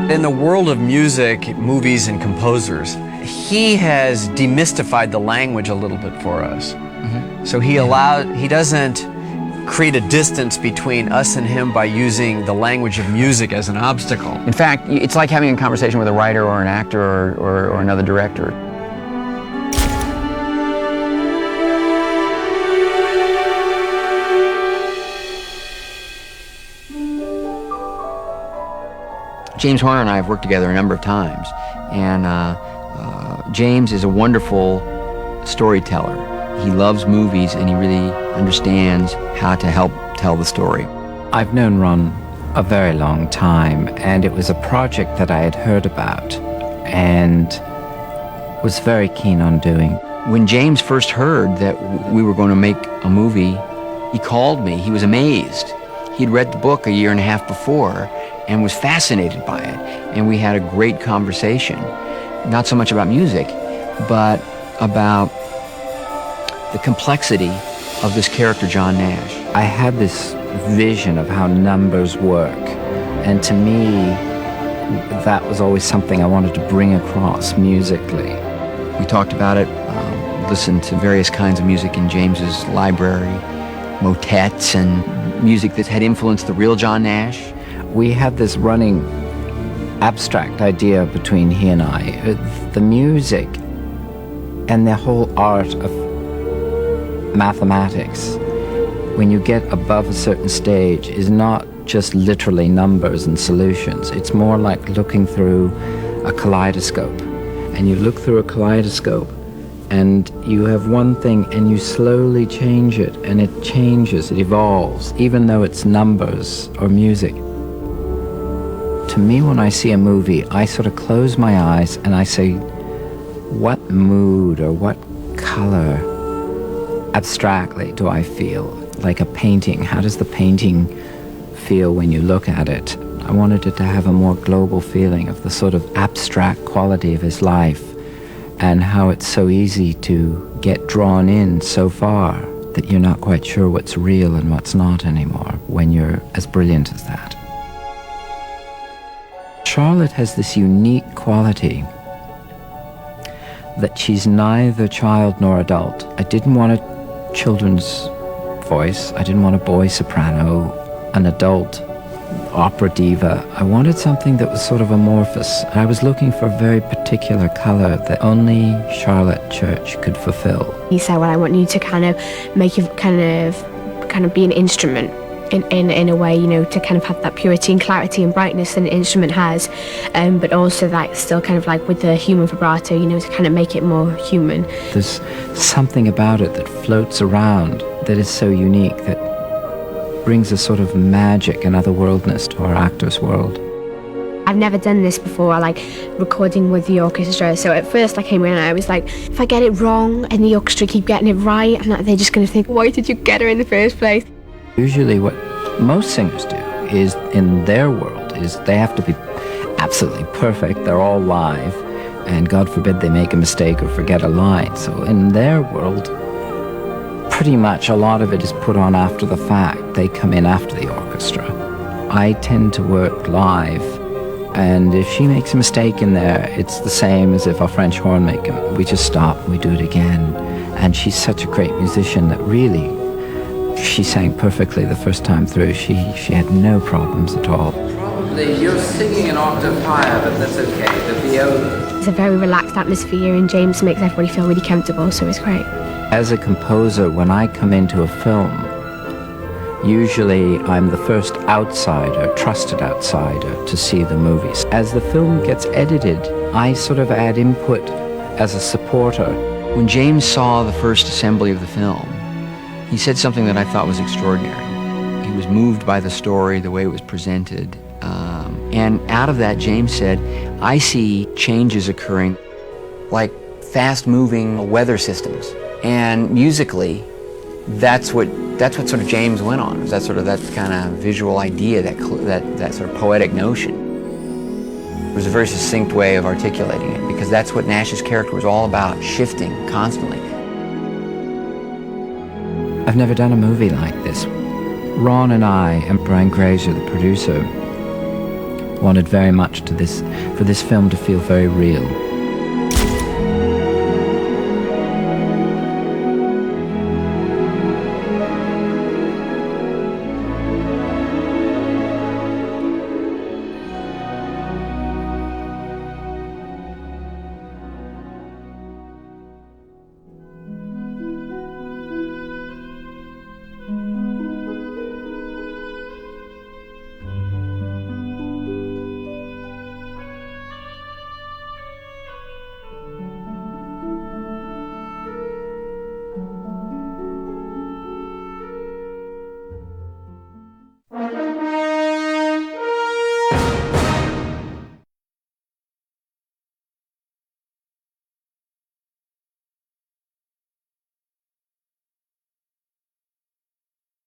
In the world of music, movies, and composers, he has demystified the language a little bit for us. So he doesn't create a distance between us and him by using the language of music as an obstacle. In fact, it's like having a conversation with a writer or an actor or another director. James Horner and I have worked together a number of times, and James is a wonderful storyteller. He loves movies, and he really understands how to help tell the story. I've known Ron a very long time, and it was a project that I had heard about and was very keen on doing. When James first heard that we were going to make a movie, he called me. He was amazed. He'd read the book a year and a half before and was fascinated by it. And we had a great conversation, not so much about music, but about the complexity of this character, John Nash. I had this vision of how numbers work, and to me, that was always something I wanted to bring across musically. We talked about it, listened to various kinds of music in James's library, motets and music that had influenced the real John Nash. We had this running abstract idea between he and I. The music and the whole art of mathematics, when you get above a certain stage, is not just literally numbers and solutions. It's more like looking through a kaleidoscope. And you look through a kaleidoscope and you have one thing and you slowly change it, and it changes, it evolves, even though it's numbers or music. To me, when I see a movie, I sort of close my eyes and I say, what mood or what color abstractly do I feel? Like a painting, how does the painting feel when you look at it? I wanted it to have a more global feeling of the sort of abstract quality of his life, and how it's so easy to get drawn in so far that you're not quite sure what's real and what's not anymore when you're as brilliant as that. Charlotte has this unique quality that she's neither child nor adult. I didn't want a children's voice. I didn't want a boy soprano, an adult opera diva. I wanted something that was sort of amorphous. I was looking for a very particular color that only Charlotte Church could fulfill. He said, well, I want you to kind of make you kind of be an instrument in a way, you know, to kind of have that purity and clarity and brightness that an instrument has, but also like still kind of like with the human vibrato, you know, to kind of make it more human. There's something about it that floats around that is so unique, that brings a sort of magic and otherworldness to our actor's world. I've never done this before, like recording with the orchestra, so at first I came in and I was like, if I get it wrong and the orchestra keep getting it right, and they're just going to think, why did you get her in the first place? Usually what most singers do is, in their world, is they have to be absolutely perfect. They're all live, and God forbid they make a mistake or forget a line. So in their world, pretty much a lot of it is put on after the fact. They come in after the orchestra. I tend to work live, and if she makes a mistake in there, it's the same as if a French horn maker. We just stop and we do it again. And she's such a great musician that really, she sang perfectly the first time through. She had no problems at all. Probably you're singing an octave higher, but that's okay. The viola. It's a very relaxed atmosphere, and James makes everybody feel really comfortable, so it's great. As a composer, when I come into a film, usually I'm the first outsider, trusted outsider, to see the movies. As the film gets edited, I sort of add input as a supporter. When James saw the first assembly of the film, he said something that I thought was extraordinary. He was moved by the story, the way it was presented. And out of that, James said, I see changes occurring like fast-moving weather systems. And musically, that's what sort of James went on. Was that kind of visual idea, that sort of poetic notion. It was a very succinct way of articulating it, because that's what Nash's character was all about, shifting constantly. I've never done a movie like this. Ron and I, and Brian Grazer, the producer, wanted very much for this film to feel very real.